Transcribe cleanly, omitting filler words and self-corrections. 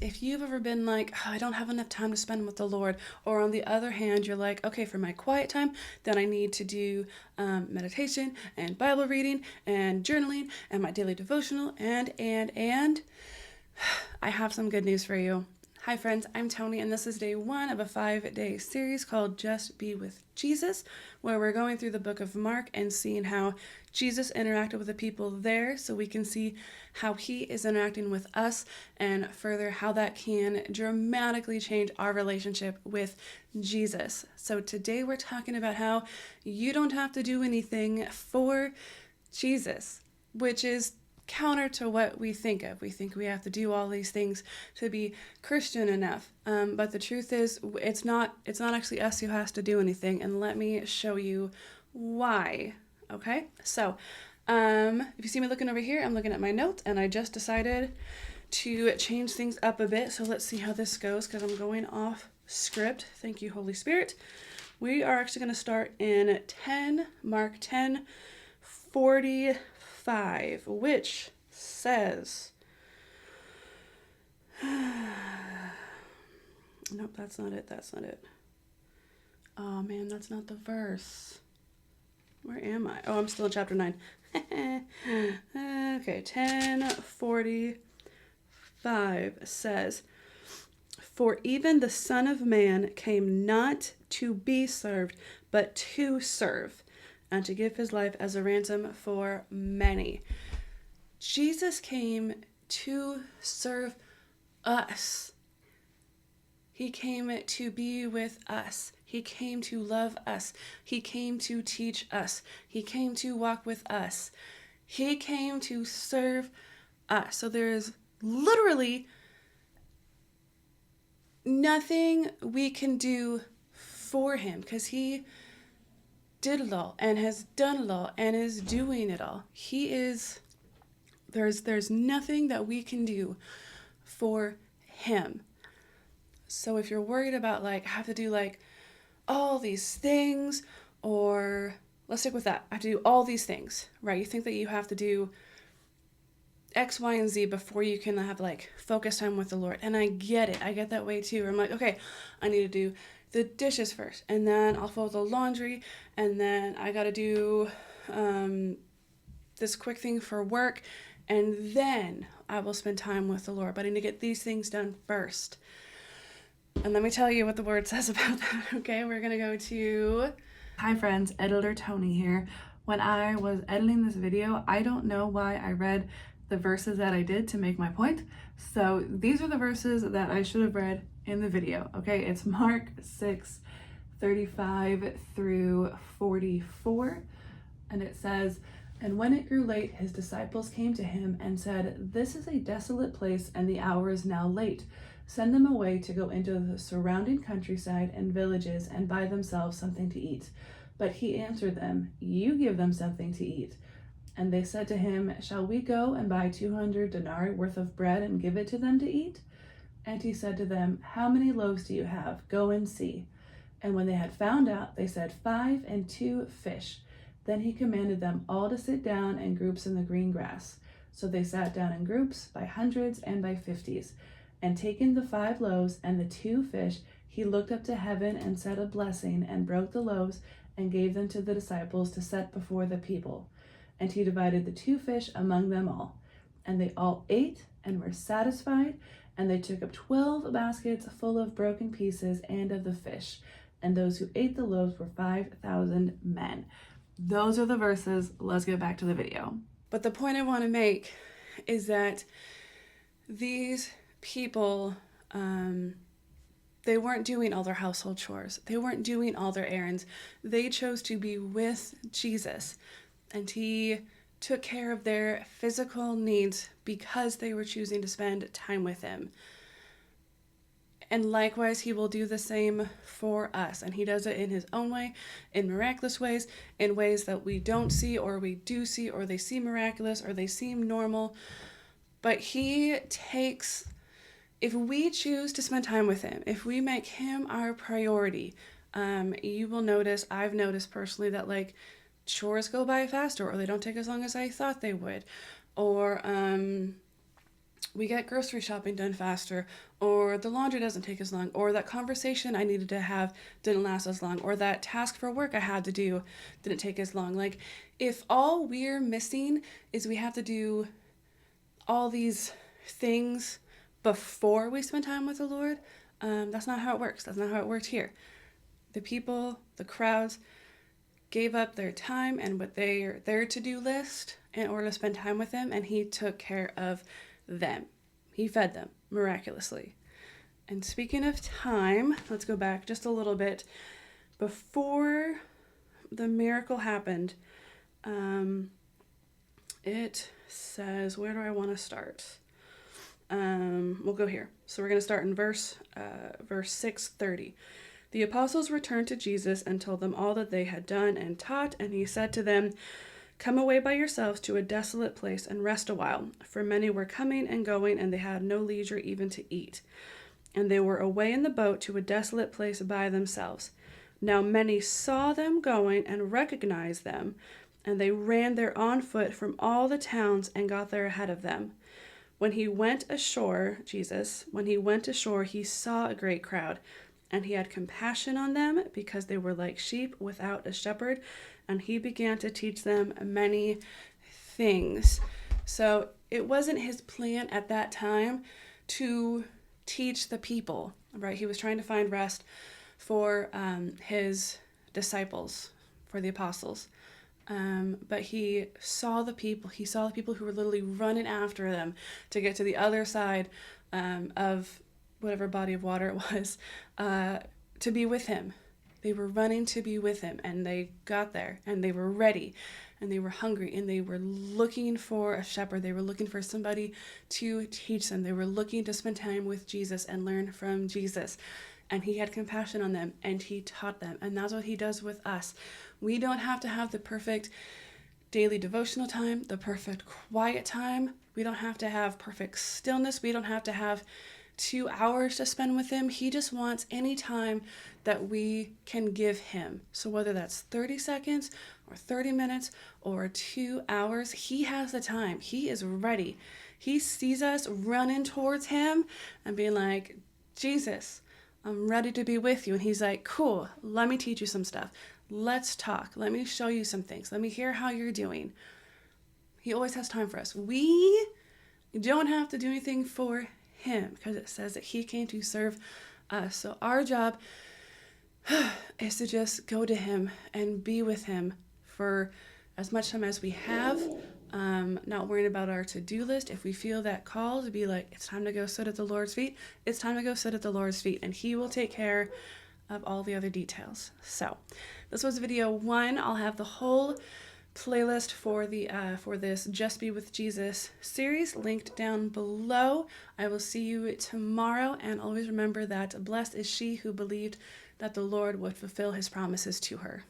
If you've ever been like, oh, I don't have enough time to spend with the Lord, or on the other hand, you're like, okay, for my quiet time, then I need to do meditation and Bible reading and journaling and my daily devotional and I have some good news for you. Hi, friends, I'm Toni, and this is day one of a 5-day series called Just Be with Jesus, where we're going through the book of Mark and seeing how Jesus interacted with the people there so we can see how he is interacting with us and further how that can dramatically change our relationship with Jesus. So today we're talking about how you don't have to do anything for Jesus, which is counter to what we think of. We think we have to do all these things to be Christian enough. But the truth is, it's not actually us who has to do anything. And let me show you why. Okay, so if you see me looking over here, I'm looking at my notes, and I just decided to change things up a bit. So let's see how this goes, because I'm going off script. Thank you, Holy Spirit. We are actually going to start in Mark 10:45, which says, nope, that's not it. Oh man, that's not the verse. Where am I? Oh, I'm still in chapter 9. Okay, 10:45 says, for even the Son of Man came not to be served, but to serve, and to give his life as a ransom for many. Jesus came to serve us. He came to be with us. He came to love us. He came to teach us. He came to walk with us. He came to serve us. So there is literally nothing we can do for him, because he did it all and has done it all and is doing it all. There's nothing that we can do for him. So if you're worried about like, I have to do like all these things, or let's stick with that, I have to do all these things, right? You think that you have to do X, Y, and Z before you can have like focus time with the Lord. And I get it. I get that way too. I'm like, okay, I need to do the dishes first, and then I'll fold the laundry, and then I got to do this quick thing for work, and then I will spend time with the Lord. But I need to get these things done first. And let me tell you what the word says about that, okay? We're going to go to... Hi friends, Editor Toni here. When I was editing this video, I don't know why I read the verses that I did to make my point. So these are the verses that I should have read in the video, okay? It's Mark 6:35 through 44. And it says, and when it grew late, his disciples came to him and said, this is a desolate place, and the hour is now late. Send them away to go into the surrounding countryside and villages and buy themselves something to eat. But he answered them, you give them something to eat. And they said to him, shall we go and buy 200 denarii worth of bread and give it to them to eat? And he said to them, how many loaves do you have? Go and see. And when they had found out, they said, 5 and 2 fish. Then he commanded them all to sit down in groups in the green grass. So they sat down in groups by hundreds and by 50s. And taking the 5 loaves and the 2 fish, he looked up to heaven and said a blessing, and broke the loaves and gave them to the disciples to set before the people. And he divided the 2 fish among them all. And they all ate and were satisfied, and they took up 12 baskets full of broken pieces and of the fish. And those who ate the loaves were 5,000 men. Those are the verses. Let's get back to the video. But the point I want to make is that these people, they weren't doing all their household chores. They weren't doing all their errands. They chose to be with Jesus, and he took care of their physical needs because they were choosing to spend time with him. And likewise, he will do the same for us. And he does it in his own way, in miraculous ways, in ways that we don't see, or we do see, or they seem miraculous, or they seem normal. But he takes, if we choose to spend time with him, if we make him our priority, you will notice, I've noticed personally, that like chores go by faster, or they don't take as long as I thought they would. Or we get grocery shopping done faster, or the laundry doesn't take as long, or that conversation I needed to have didn't last as long, or that task for work I had to do didn't take as long. Like, if all we're missing is we have to do all these things before we spend time with the Lord, that's not how it works. That's not how it worked here. The people, the crowds, gave up their time and what their to-do list in order to spend time with him, and he took care of them. He fed them miraculously. And speaking of time, let's go back just a little bit. Before the miracle happened, it says, where do I want to start? We'll go here. So we're going to start in verse 6:30. The apostles returned to Jesus and told them all that they had done and taught, and he said to them, "Come away by yourselves to a desolate place and rest a while, for many were coming and going, and they had no leisure even to eat. And they were away in the boat to a desolate place by themselves. Now many saw them going and recognized them, and they ran there on foot from all the towns and got there ahead of them. When he went ashore, he saw a great crowd, and he had compassion on them because they were like sheep without a shepherd, and he began to teach them many things." So it wasn't his plan at that time to teach the people, right? He was trying to find rest for his disciples, for the apostles. But he saw the people. He saw the people who were literally running after them to get to the other side of whatever body of water it was, to be with him. They were running to be with him, and they got there, and they were ready, and they were hungry, and they were looking for a shepherd. They were looking for somebody to teach them. They were looking to spend time with Jesus and learn from Jesus. And he had compassion on them, and he taught them. And that's what he does with us. We don't have to have the perfect daily devotional time, the perfect quiet time. We don't have to have perfect stillness. We don't have to have 2 hours to spend with him. He just wants any time that we can give him. So whether that's 30 seconds or 30 minutes or 2 hours, he has the time. He is ready. He sees us running towards him and being like, "Jesus, I'm ready to be with you." And he's like, "Cool, let me teach you some stuff. Let's talk. Let me show you some things. Let me hear how you're doing." He always has time for us. We don't have to do anything for him because it says that he came to serve us. So our job is to just go to him and be with him for as much time as we have, not worrying about our to-do list. If we feel that call to be like, it's time to go sit at the Lord's feet, it's time to go sit at the Lord's feet, and he will take care of all the other details. So this was video 1. I'll have the whole playlist for this Just Be With Jesus series linked down below. I will see you tomorrow, and always remember that blessed is she who believed that the Lord would fulfill his promises to her.